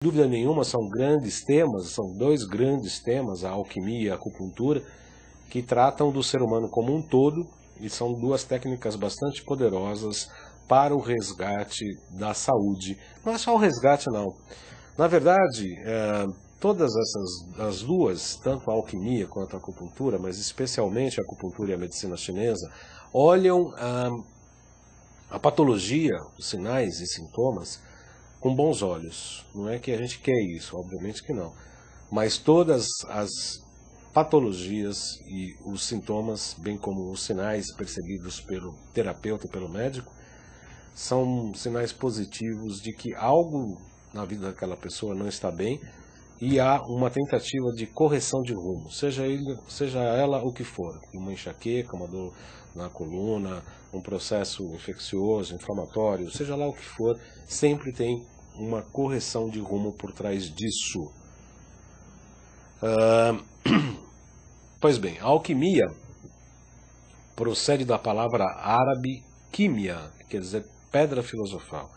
dúvida nenhuma, são grandes temas, são dois grandes temas, a alquimia e a acupuntura, que tratam do ser humano como um todo, e são duas técnicas bastante poderosas para o resgate da saúde. Não é só o resgate, não. Na verdade, todas as duas, tanto a alquimia quanto a acupuntura, mas especialmente a acupuntura e a medicina chinesa, olham a patologia, os sinais e sintomas, com bons olhos. Não é que a gente quer isso, obviamente que não. Mas todas as patologias e os sintomas, bem como os sinais percebidos pelo terapeuta e pelo médico, são sinais positivos de que algo na vida daquela pessoa não está bem e há uma tentativa de correção de rumo, seja ela o que for, uma enxaqueca, uma dor na coluna, um processo infeccioso, inflamatório, seja lá o que for, sempre tem uma correção de rumo por trás disso. Pois bem, a alquimia procede da palavra árabe químia, que quer dizer pedra filosofal.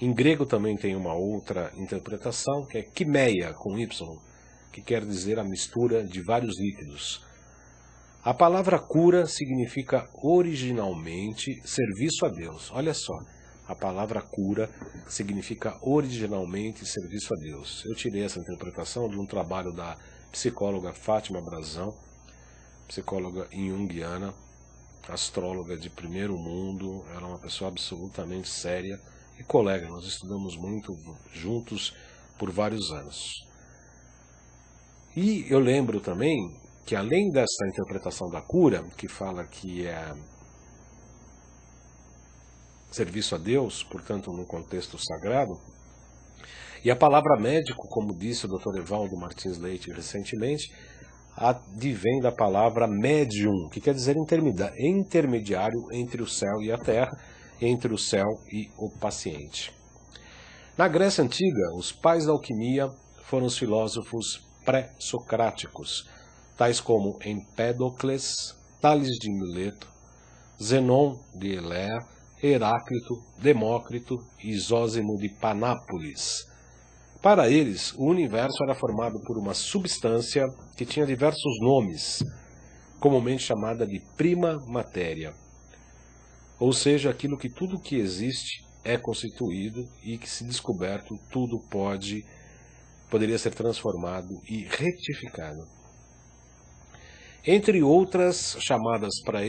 Em grego também tem uma outra interpretação, que é quimeia, com Y, que quer dizer a mistura de vários líquidos. A palavra cura significa originalmente serviço a Deus. Olha só, a palavra cura significa originalmente serviço a Deus. Eu tirei essa interpretação de um trabalho da psicóloga Fátima Brazão, psicóloga junguiana, astróloga de primeiro mundo, ela é uma pessoa absolutamente séria e colega, nós estudamos muito juntos por vários anos. E eu lembro também que além dessa interpretação da cura, que fala que é serviço a Deus, portanto num contexto sagrado, e a palavra médico, como disse o Dr. Evaldo Martins Leite recentemente, advém da palavra médium, que quer dizer intermediário entre o céu e a terra, entre o céu e o paciente. Na Grécia Antiga, os pais da alquimia foram os filósofos pré-socráticos, tais como Empédocles, Tales de Mileto, Zenon de Elea, Heráclito, Demócrito e Zósimo de Panápolis. Para eles, o universo era formado por uma substância que tinha diversos nomes, comumente chamada de prima matéria, ou seja, aquilo que tudo que existe é constituído e que, se descoberto, tudo poderia ser transformado e retificado. Entre outras chamadas para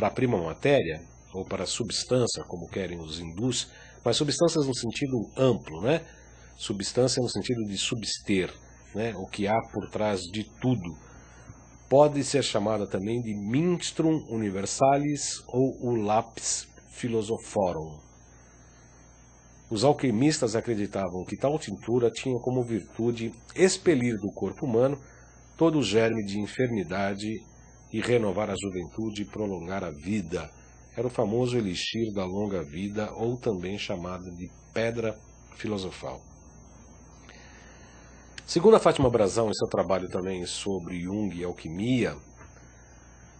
a prima matéria, ou para a substância, como querem os hindus, mas substâncias no sentido amplo, né? Substância no sentido de subster, né? O que há por trás de tudo. Pode ser chamada também de Minstrum Universalis ou o Lapis Philosophorum. Os alquimistas acreditavam que tal tintura tinha como virtude expelir do corpo humano todo o germe de enfermidade e renovar a juventude e prolongar a vida. Era o famoso elixir da longa vida, ou também chamado de pedra filosofal. Segundo a Fátima Brazão, em seu trabalho também sobre Jung e alquimia,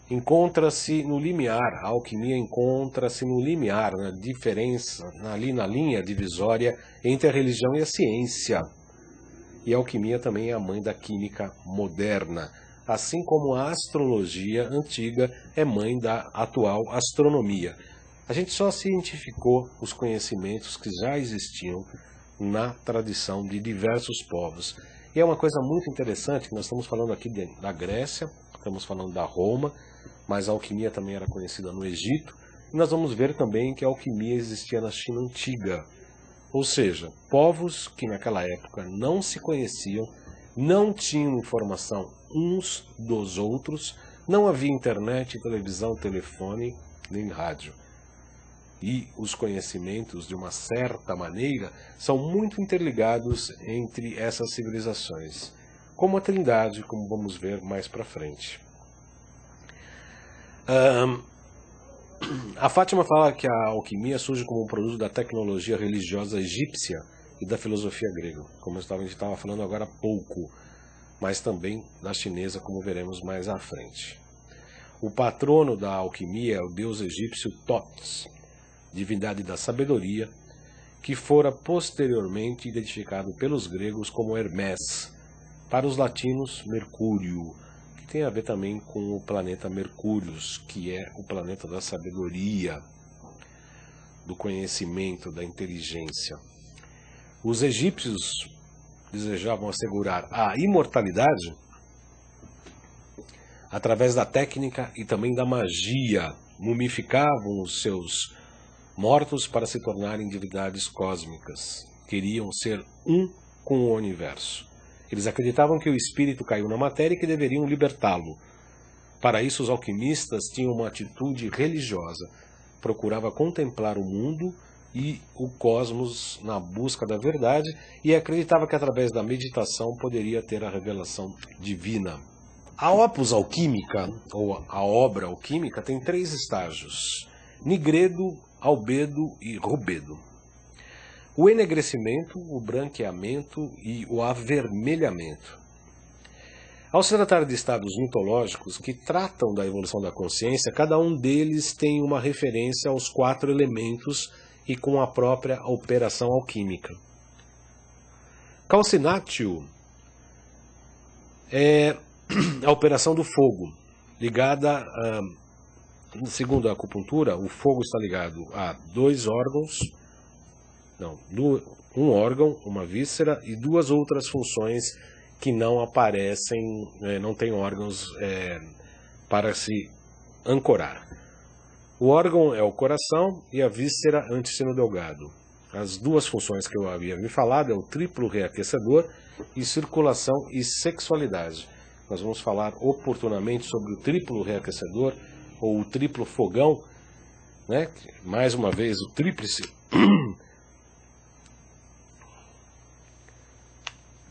encontra-se no limiar, a alquimia encontra-se no limiar, na diferença, ali na linha divisória entre a religião e a ciência. E a alquimia também é a mãe da química moderna, assim como a astrologia antiga é mãe da atual astronomia. A gente só cientificou os conhecimentos que já existiam na tradição de diversos povos. E é uma coisa muito interessante, que nós estamos falando aqui da Grécia, estamos falando da Roma, mas a alquimia também era conhecida no Egito, e nós vamos ver também que a alquimia existia na China antiga. Ou seja, povos que naquela época não se conheciam, não tinham informação uns dos outros, não havia internet, televisão, telefone, nem rádio. E os conhecimentos, de uma certa maneira, são muito interligados entre essas civilizações, como a Trindade, como vamos ver mais para frente. A Fátima fala que a alquimia surge como um produto da tecnologia religiosa egípcia e da filosofia grega, como a gente estava falando agora há pouco, mas também da chinesa, como veremos mais à frente. O patrono da alquimia é o deus egípcio Thoth, divindade da sabedoria, que fora posteriormente identificado pelos gregos como Hermés, para os latinos Mercúrio, que tem a ver também com o planeta Mercúrio, que é o planeta da sabedoria, do conhecimento, da inteligência. Os egípcios desejavam assegurar a imortalidade através da técnica e também da magia. Mumificavam os seus mortos para se tornarem divindades cósmicas. Queriam ser um com o universo. Eles acreditavam que o espírito caiu na matéria e que deveriam libertá-lo. Para isso, os alquimistas tinham uma atitude religiosa. Procurava contemplar o mundo e o cosmos na busca da verdade e acreditava que através da meditação poderia ter a revelação divina. A opus alquímica, ou a obra alquímica, tem 3 estágios: nigredo, albedo e rubedo. O enegrecimento, o branqueamento e o avermelhamento. Ao se tratar de estados mitológicos que tratam da evolução da consciência, cada um deles tem uma referência aos 4 elementos e com a própria operação alquímica. Calcinatio é a operação do fogo, ligada segundo a acupuntura, o fogo está ligado a 2 órgãos, um órgão, uma víscera e 2 outras funções que não aparecem, não têm órgãos para se ancorar. O órgão é o coração e a víscera antissino delgado. As 2 funções que eu havia me falado é o triplo reaquecedor e circulação e sexualidade. Nós vamos falar oportunamente sobre o triplo reaquecedor ou o triplo fogão, né? Mais uma vez o tríplice.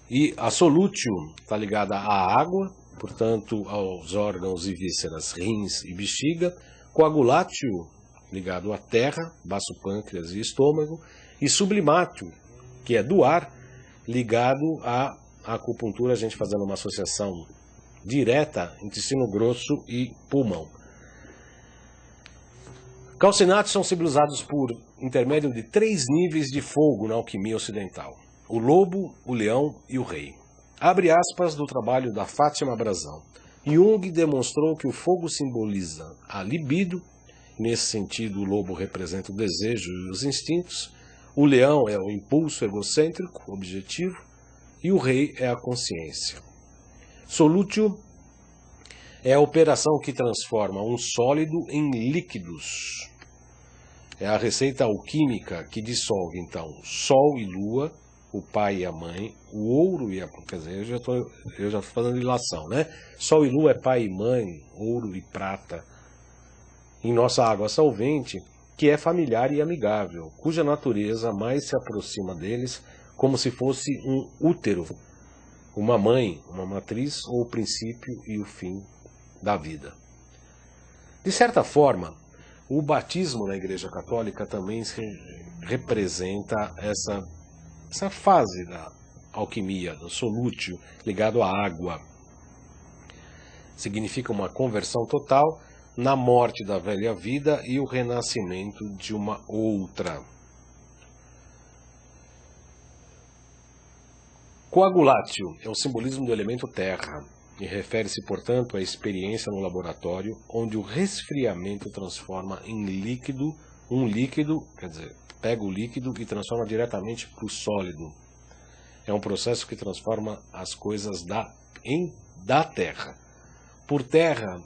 E a solútil está ligada à água, portanto aos órgãos e vísceras, rins e bexiga. Coagulatio, ligado à terra, baço, pâncreas e estômago. E sublimatio, que é do ar, ligado à acupuntura, a gente fazendo uma associação direta, intestino grosso e pulmão. Calcinatos são simbolizados por intermédio de 3 níveis de fogo na alquimia ocidental: o lobo, o leão e o rei. Abre aspas do trabalho da Fátima Brazão. Jung demonstrou que o fogo simboliza a libido, nesse sentido o lobo representa o desejo e os instintos, o leão é o impulso egocêntrico, objetivo, e o rei é a consciência. Solútil é a operação que transforma um sólido em líquidos. É a receita alquímica que dissolve, então, sol e lua, o pai e a mãe, o ouro e a... Quer dizer, eu já estou fazendo ilação, né? Sol e lua é pai e mãe, ouro e prata. Em nossa água solvente, que é familiar e amigável, cuja natureza mais se aproxima deles como se fosse um útero, uma mãe, uma matriz ou o princípio e o fim da vida. De certa forma, o batismo na Igreja Católica também representa essa fase da alquimia, do solútil, ligado à água. Significa uma conversão total na morte da velha vida e o renascimento de uma outra. Coagulatio é o simbolismo do elemento terra e refere-se, portanto, à experiência no laboratório onde o resfriamento transforma em líquido, quer dizer, pega o líquido e transforma diretamente para o sólido. É um processo que transforma as coisas da terra. Por terra,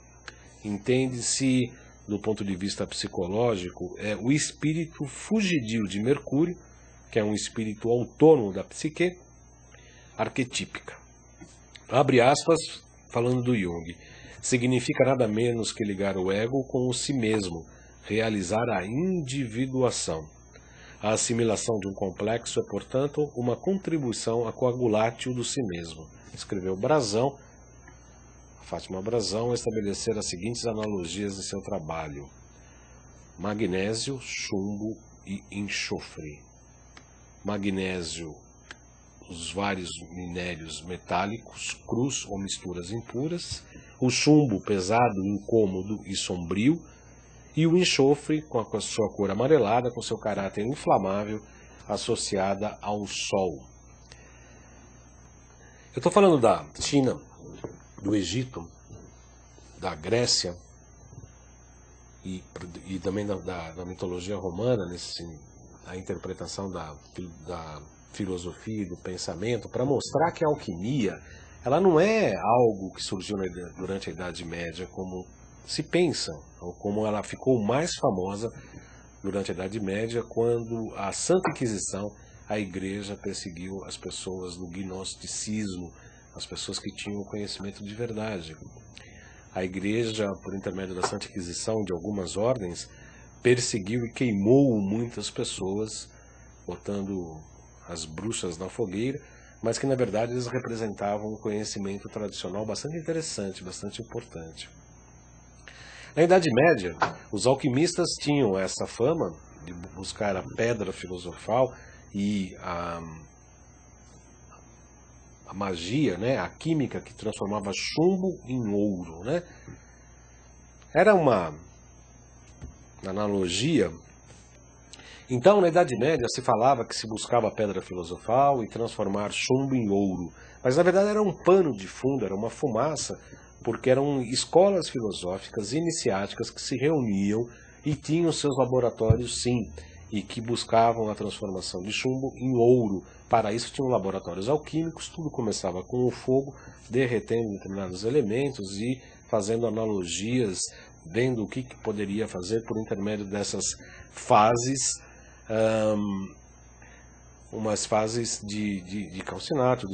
entende-se, do ponto de vista psicológico, o espírito fugidio de Mercúrio, que é um espírito autônomo da psique, arquetípica. Abre aspas, falando do Jung. Significa nada menos que ligar o ego com o si mesmo, realizar a individuação. A assimilação de um complexo é, portanto, uma contribuição à coagulatio do si mesmo. Escreveu Brazão, Fátima Brazão, a estabelecer as seguintes analogias em seu trabalho: magnésio, chumbo e enxofre. Magnésio, os vários minérios metálicos, crus ou misturas impuras. O chumbo, pesado, incômodo e sombrio. E o enxofre, com a sua cor amarelada, com seu caráter inflamável, associada ao Sol. Eu estou falando da China, do Egito, da Grécia e também da mitologia romana, a interpretação da filosofia e do pensamento, para mostrar que a alquimia ela não é algo que surgiu durante a Idade Média como se pensa, ou como ela ficou mais famosa durante a Idade Média, quando a Santa Inquisição, a Igreja perseguiu as pessoas do gnosticismo, as pessoas que tinham conhecimento de verdade. A Igreja, por intermédio da Santa Inquisição de algumas ordens, perseguiu e queimou muitas pessoas, botando as bruxas na fogueira, mas que na verdade eles representavam um conhecimento tradicional bastante interessante, bastante importante. Na Idade Média, os alquimistas tinham essa fama de buscar a pedra filosofal e a magia, né, a química que transformava chumbo em ouro, né? Era uma analogia. Então, na Idade Média, se falava que se buscava a pedra filosofal e transformar chumbo em ouro. Mas, na verdade, era um pano de fundo, era uma fumaça, porque eram escolas filosóficas iniciáticas que se reuniam e tinham seus laboratórios, sim, e que buscavam a transformação de chumbo em ouro. Para isso, tinham laboratórios alquímicos, tudo começava com o fogo, derretendo determinados elementos e fazendo analogias, vendo o que poderia fazer por intermédio dessas fases, umas fases de calcinato,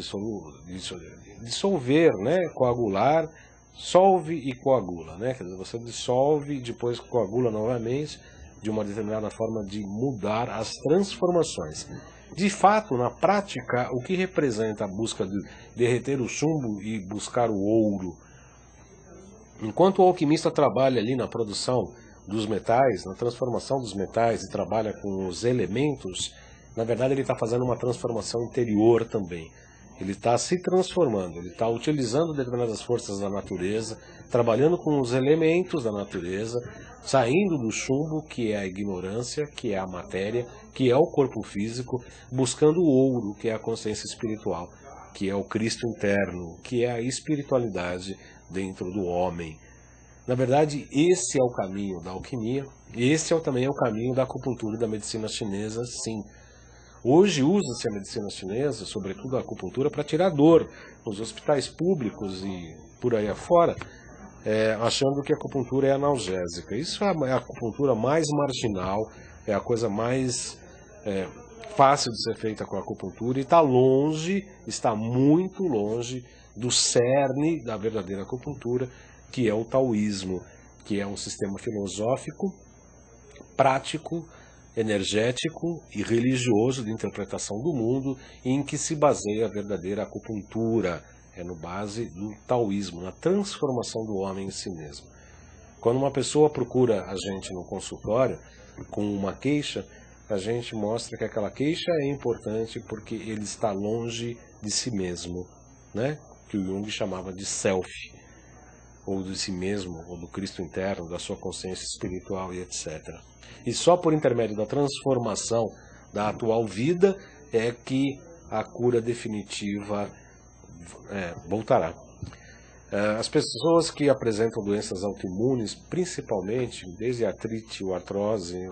dissolver, né, coagular, solve e coagula, né? Quer dizer, você dissolve e depois coagula novamente, de uma determinada forma de mudar as transformações. De fato, na prática, o que representa a busca de derreter o chumbo e buscar o ouro? Enquanto o alquimista trabalha ali na produção dos metais, na transformação dos metais e trabalha com os elementos, na verdade ele está fazendo uma transformação interior também. Ele está se transformando, ele está utilizando determinadas forças da natureza, trabalhando com os elementos da natureza, saindo do chumbo, que é a ignorância, que é a matéria, que é o corpo físico, buscando o ouro, que é a consciência espiritual, que é o Cristo interno, que é a espiritualidade dentro do homem. Na verdade, esse é o caminho da alquimia, esse também é o caminho da acupuntura e da medicina chinesa, sim. Hoje usa-se a medicina chinesa, sobretudo a acupuntura, para tirar dor nos hospitais públicos e por aí afora, achando que a acupuntura é analgésica. Isso é a acupuntura mais marginal, é a coisa mais fácil de ser feita com a acupuntura e está muito longe do cerne da verdadeira acupuntura, que é o taoísmo, que é um sistema filosófico, prático, energético e religioso de interpretação do mundo, em que se baseia a verdadeira acupuntura, no base do taoísmo, na transformação do homem em si mesmo. Quando uma pessoa procura a gente no consultório com uma queixa, a gente mostra que aquela queixa é importante porque ele está longe de si mesmo, né? Que o Jung chamava de self, ou de si mesmo, ou do Cristo interno, da sua consciência espiritual e etc. E só por intermédio da transformação da atual vida é que a cura definitiva voltará. As pessoas que apresentam doenças autoimunes, principalmente, desde a artrite,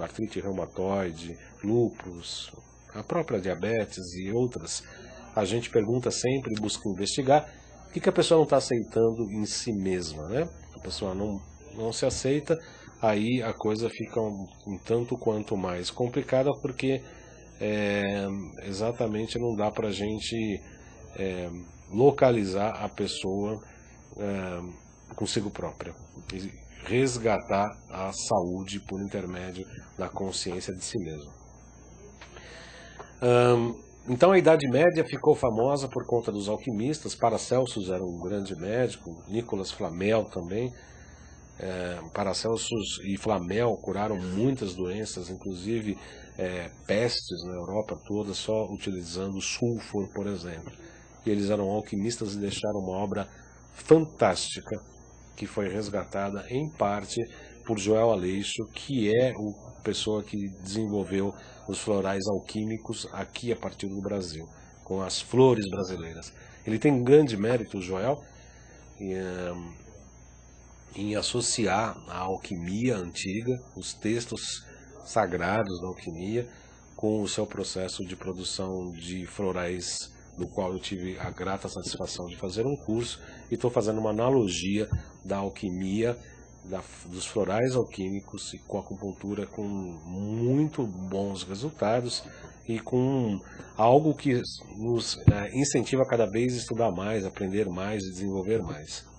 artrite reumatoide, lúpus, a própria diabetes e outras, a gente pergunta sempre, busca investigar, o que a pessoa não está aceitando em si mesma, né? A pessoa não se aceita, aí a coisa fica um tanto quanto mais complicada, porque exatamente não dá para a gente localizar a pessoa consigo própria e resgatar a saúde por intermédio da consciência de si mesmo. Então a Idade Média ficou famosa por conta dos alquimistas. Paracelsus era um grande médico, Nicolas Flamel também. Paracelsus e Flamel curaram muitas doenças, inclusive pestes na Europa toda, só utilizando sulfur, por exemplo. E eles eram alquimistas e deixaram uma obra fantástica, que foi resgatada em parte por Joel Aleixo, que é a pessoa que desenvolveu os florais alquímicos aqui a partir do Brasil, com as flores brasileiras. Ele tem um grande mérito, o Joel, em associar a alquimia antiga, os textos sagrados da alquimia, com o seu processo de produção de florais, do qual eu tive a grata satisfação de fazer um curso, e estou fazendo uma analogia da alquimia, dos florais alquímicos e com a acupuntura, com muito bons resultados e com algo que nos incentiva a cada vez estudar mais, aprender mais e desenvolver mais.